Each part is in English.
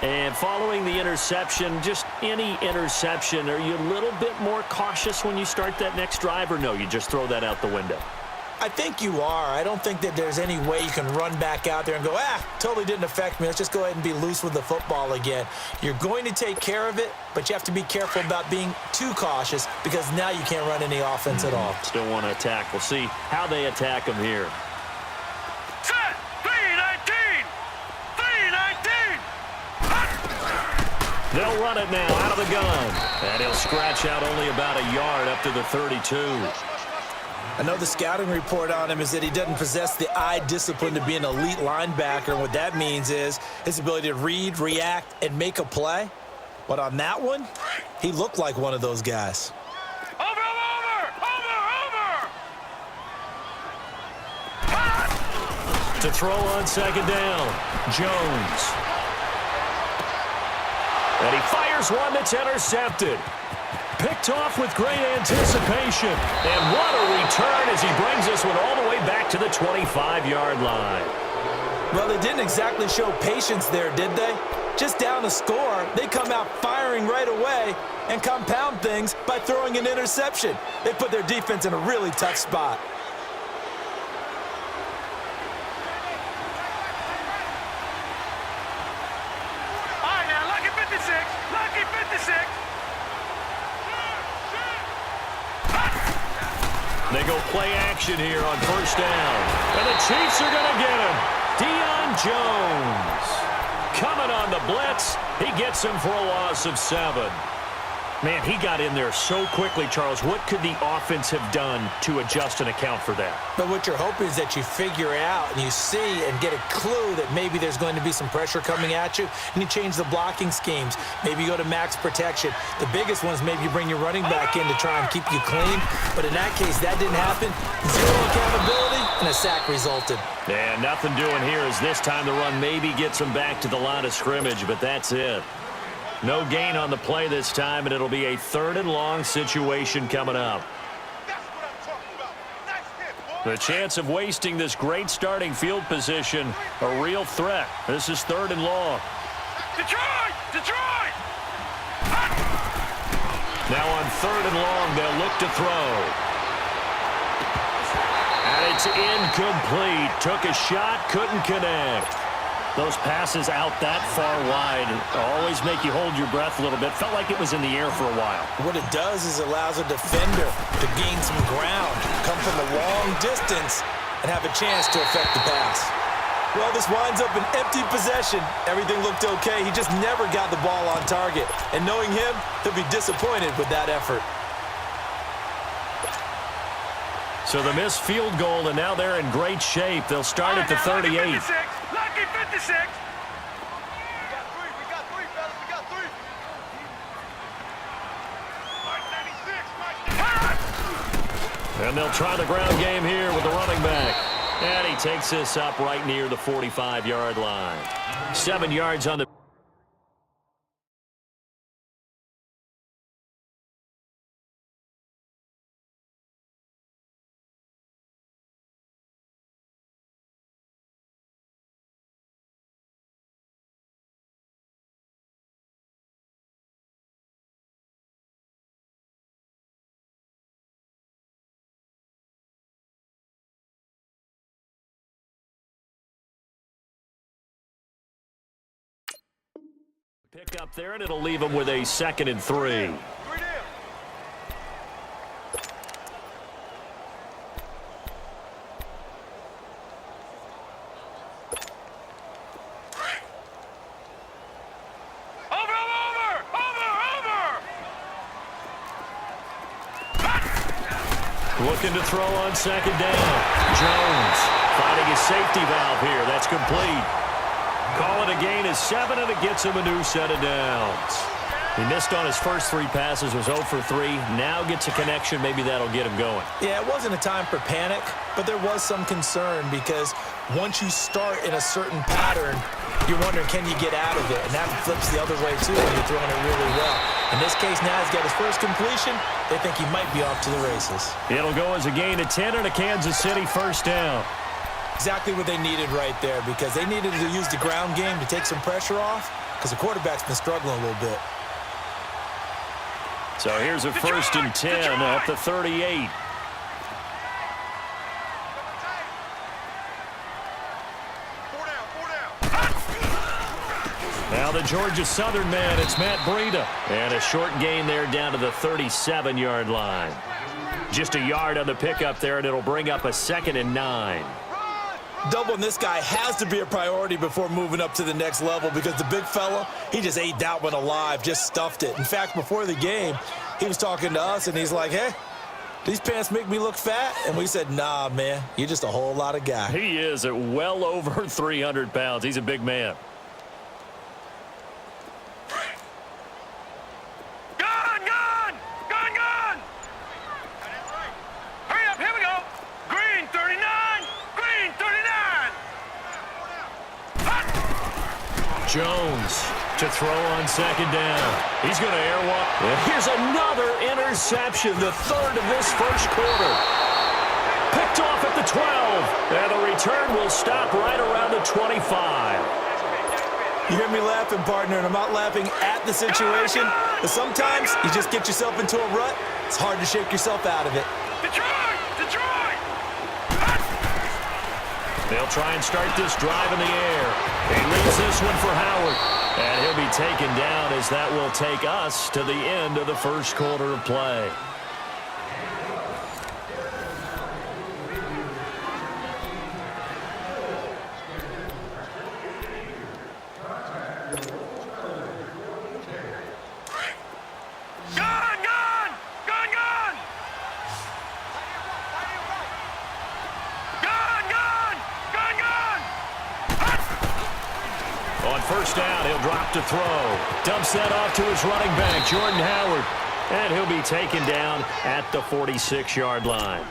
And following the interception, just any interception, are you a little bit more cautious when you start that next drive, or no, you just throw that out the window? I think you are. I don't think that there's any way you can run back out there and go, totally didn't affect me. Let's just go ahead and be loose with the football again. You're going to take care of it, but you have to be careful about being too cautious because now you can't run any offense at all. Still want to attack. We'll see how they attack them here. Set! 3-19! 3-19! They'll run it now out of the gun. And he'll scratch out only about a yard up to the 32. I know the scouting report on him is that he doesn't possess the eye discipline to be an elite linebacker, and what that means is his ability to read, react, and make a play. But on that one, he looked like one of those guys. Over! To throw on second down, Jones. And he fires one that's intercepted. Picked off with great anticipation. And what a return as he brings this one all the way back to the 25-yard line. Well, they didn't exactly show patience there, did they? Just down a score, they come out firing right away and compound things by throwing an interception. They put their defense in a really tough spot. All right, now, lucky 56. Lucky 56. They go play action here on first down. And the Chiefs are going to get him. Deion Jones. Coming on the blitz. He gets him for a loss of 7. Man, he got in there so quickly, Charles. What could the offense have done to adjust and account for that? But what you're hoping is that you figure out and you see and get a clue that maybe there's going to be some pressure coming at you, and you change the blocking schemes. Maybe you go to max protection. The biggest one is maybe you bring your running back in to try and keep you clean. But in that case, that didn't happen. Zero accountability, and a sack resulted. And nothing doing here as this time the run maybe gets him back to the line of scrimmage, but that's it. No gain on the play this time, and it'll be a 3rd and long situation coming up. The chance of wasting this great starting field position, a real threat. This is 3rd and long. Detroit! Detroit! Now on 3rd and long, they'll look to throw. And it's incomplete. Took a shot, couldn't connect. Those passes out that far wide always make you hold your breath a little bit. Felt like it was in the air for a while. What it does is it allows a defender to gain some ground, come from a long distance, and have a chance to affect the pass. Well, this winds up an empty possession. Everything looked okay. He just never got the ball on target. And knowing him, he'll be disappointed with that effort. So the missed field goal, and now they're in great shape. They'll start at the 38. Lucky 56. We got three, fellas. We got three. And they'll try the ground game here with the running back. And he takes this up right near the 45-yard line. 7 yards on the... Pick up there, and it'll leave him with a 2nd and 3. Looking to throw on 2nd down. Jones finding his safety valve here. That's complete. Call it a gain of 7, and it gets him a new set of downs. He missed on his first 3 passes, was 0 for 3. Now gets a connection. Maybe that'll get him going. Yeah, it wasn't a time for panic, but there was some concern because once you start in a certain pattern, you're wondering, can you get out of it? And that flips the other way, too, when you're throwing it really well. In this case, now he's got his first completion. They think he might be off to the races. It'll go as a gain of 10 and a Kansas City first down. Exactly what they needed right there because they needed to use the ground game to take some pressure off, because the quarterback's been struggling a little bit. So here's a 1st and 10 at the 38. Now the Georgia Southern man, it's Matt Breida. And a short gain there down to the 37-yard line. Just a yard on the pickup there, and it'll bring up a 2nd and 9. Doubling this guy has to be a priority before moving up to the next level because the big fella, he just ate that one alive, just stuffed it. In fact, before the game, he was talking to us, and he's like, hey, these pants make me look fat? And we said, nah, man, you're just a whole lot of guy. He is at well over 300 pounds. He's a big man. Jones to throw on 2nd down. He's going to airwalk. Here's another interception, the 3rd of this 1st quarter. Picked off at the 12. And the return will stop right around the 25. You hear me laughing, partner, and I'm not laughing at the situation, but sometimes you just get yourself into a rut. It's hard to shake yourself out of it. Detroit! Detroit! They'll try and start this drive in the air. He leaves this one for Howard. And he'll be taken down as that will take us to the end of the 1st quarter of play. On 1st down, he'll drop to throw. Dumps that off to his running back, Jordan Howard. And he'll be taken down at the 46-yard line.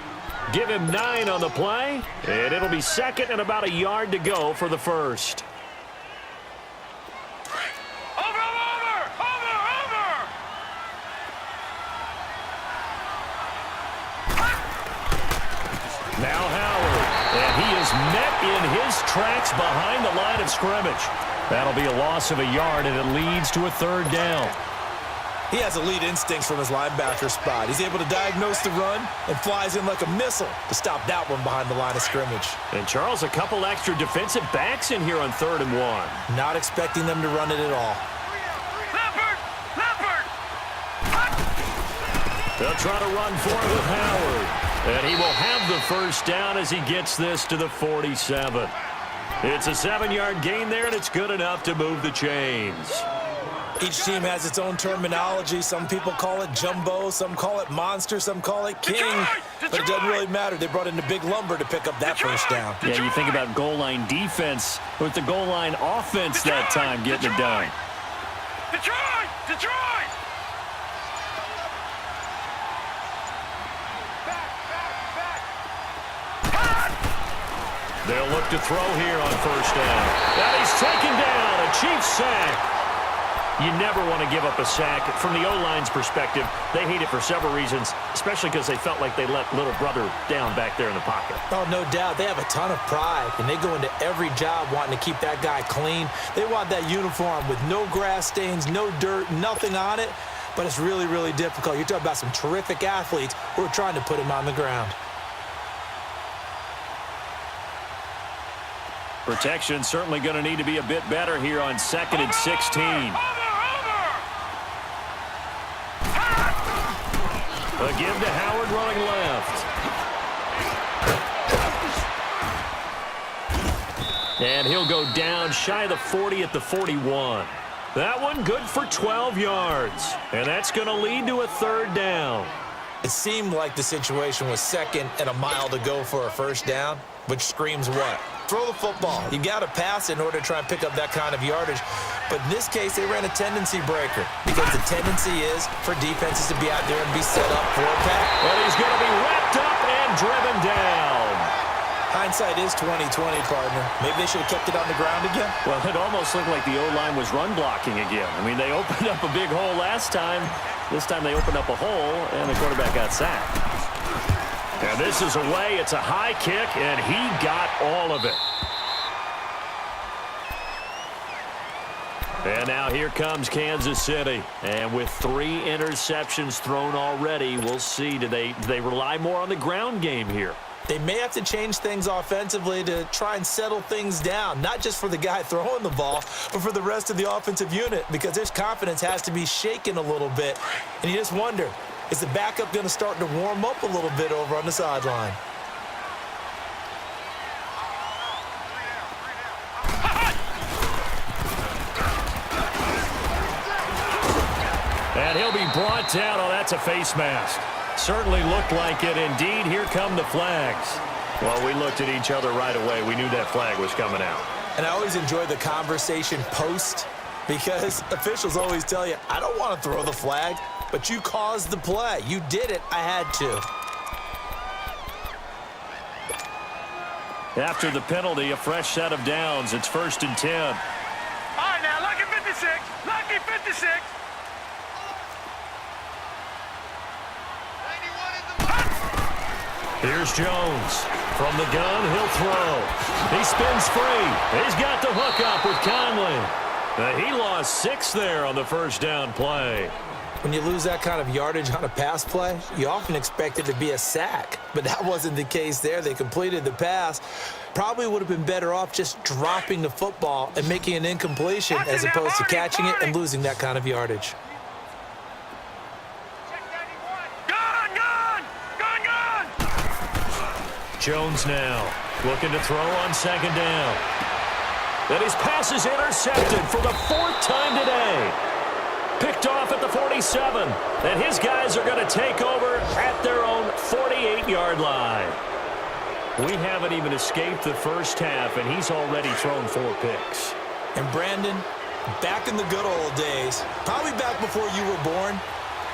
Give him 9 on the play, and it'll be 2nd and about a yard to go for the 1st. Now Howard, and he is met in his tracks behind the line of scrimmage. That'll be a loss of a yard, and it leads to a 3rd down. He has elite instincts from his linebacker spot. He's able to diagnose the run and flies in like a missile to stop that one behind the line of scrimmage. And, Charles, a couple extra defensive backs in here on 3rd and 1. Not expecting them to run it at all. They'll try to run for it with Howard. And he will have the 1st down as he gets this to the 47. It's a 7-yard gain there, and it's good enough to move the chains. Each team has its own terminology. Some people call it jumbo, some call it monster, some call it king. But it doesn't really matter. They brought in the big lumber to pick up that 1st down. Yeah, you think about goal line defense with the goal line offense that time getting it done. Detroit! Detroit! They'll look to throw here on 1st down. And he's taken down, a Chiefs sack. You never want to give up a sack. From the O-line's perspective, they hate it for several reasons, especially because they felt like they let little brother down back there in the pocket. Oh, no doubt. They have a ton of pride, and they go into every job wanting to keep that guy clean. They want that uniform with no grass stains, no dirt, nothing on it. But it's really, really difficult. You're talking about some terrific athletes who are trying to put him on the ground. Protection certainly going to need to be a bit better here on 2nd and 16. A give to Howard running left. And he'll go down shy of the 40 at the 41. That one good for 12 yards. And that's going to lead to a 3rd down. It seemed like the situation was 2nd and a mile to go for a 1st down, which screams what? Throw the football. You got to pass in order to try and pick up that kind of yardage. But in this case, they ran a tendency breaker because the tendency is for defenses to be out there and be set up for a pass. And he's going to be wrapped up and driven down. Hindsight is 20/20, partner. Maybe they should have kept it on the ground again. Well, it almost looked like the O-line was run blocking again. I mean, they opened up a big hole last time. This time they opened up a hole, and the quarterback got sacked. And this is away. It's a high kick, and he got all of it. And now here comes Kansas City. And with 3 interceptions thrown already, we'll see. Do they rely more on the ground game here? They may have to change things offensively to try and settle things down, not just for the guy throwing the ball, but for the rest of the offensive unit, because his confidence has to be shaken a little bit. And you just wonder, is the backup going to start to warm up a little bit over on the sideline? And he'll be brought down. Oh, that's a face mask. Certainly looked like it. Indeed, here come the flags. Well, we looked at each other right away. We knew that flag was coming out. And I always enjoy the conversation post, because officials always tell you, I don't want to throw the flag, but you caused the play. You did it. I had to. After the penalty, a fresh set of downs. It's 1st and 10. All right, now, lucky 56. Lucky 56. Here's Jones. From the gun, he'll throw. He spins free. He's got the hook up with Conley. He lost 6 there on the first down play. When you lose that kind of yardage on a pass play, you often expect it to be a sack. But that wasn't the case there. They completed the pass. Probably would have been better off just dropping the football and making an incompletion as opposed to catching it and losing that kind of yardage. Jones now looking to throw on 2nd down. Then his pass is intercepted for the 4th time today. Picked off at the 47. And his guys are going to take over at their own 48-yard line. We haven't even escaped the first half, and he's already thrown 4 picks. And Brandon, back in the good old days, probably back before you were born,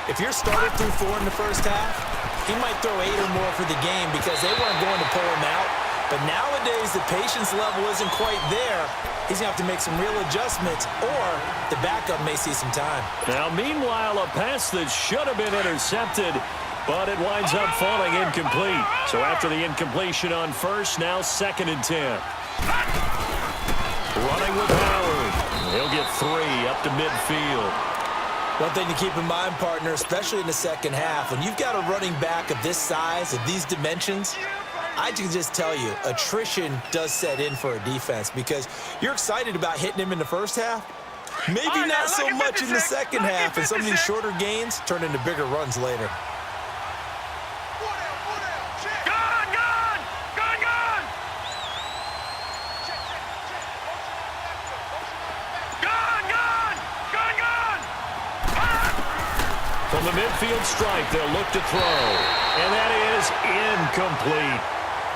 if your starter threw 4 in the first half, he might throw 8 or more for the game because they weren't going to pull him out. But nowadays, the patience level isn't quite there. He's going to have to make some real adjustments, or the backup may see some time. Now, meanwhile, a pass that should have been intercepted, but it winds up falling incomplete. So after the incompletion on first, now 2nd and 10. Running with Howard. He'll get 3 up to midfield. One thing to keep in mind, partner, especially in the second half, when you've got a running back of this size, of these dimensions, I can just tell you, attrition does set in for a defense because you're excited about hitting him in the first half. Maybe not so much in the second half, and some of these shorter gains turn into bigger runs later. From the midfield stripe, they'll look to throw. And that is incomplete.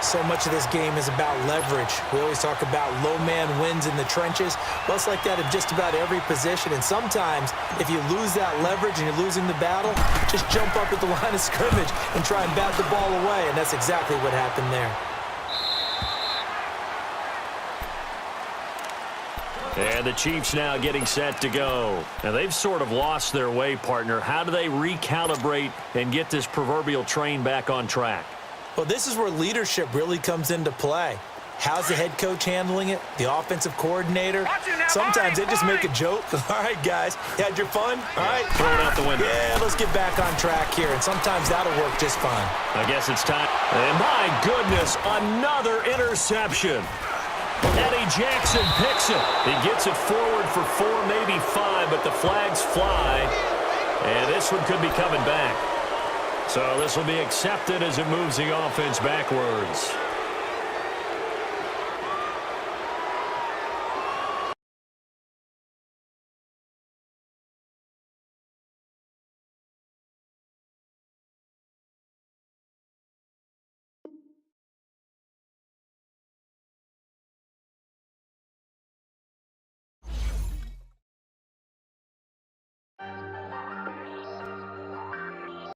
So much of this game is about leverage. We always talk about low man wins in the trenches. Well, it's like that in just about every position. And sometimes, if you lose that leverage and you're losing the battle, just jump up at the line of scrimmage and try and bat the ball away. And that's exactly what happened there. And the Chiefs now getting set to go. Now, they've sort of lost their way, partner. How do they recalibrate and get this proverbial train back on track? Well, this is where leadership really comes into play. How's the head coach handling it? The offensive coordinator? Sometimes they just make a joke. All right, guys, you had your fun? All right. Throw it out the window. Yeah, let's get back on track here. And sometimes that'll work just fine. I guess it's time. And my goodness, another interception. Eddie Jackson picks it. He gets it forward for 4, maybe 5, but the flags fly. And this one could be coming back. So this will be accepted as it moves the offense backwards.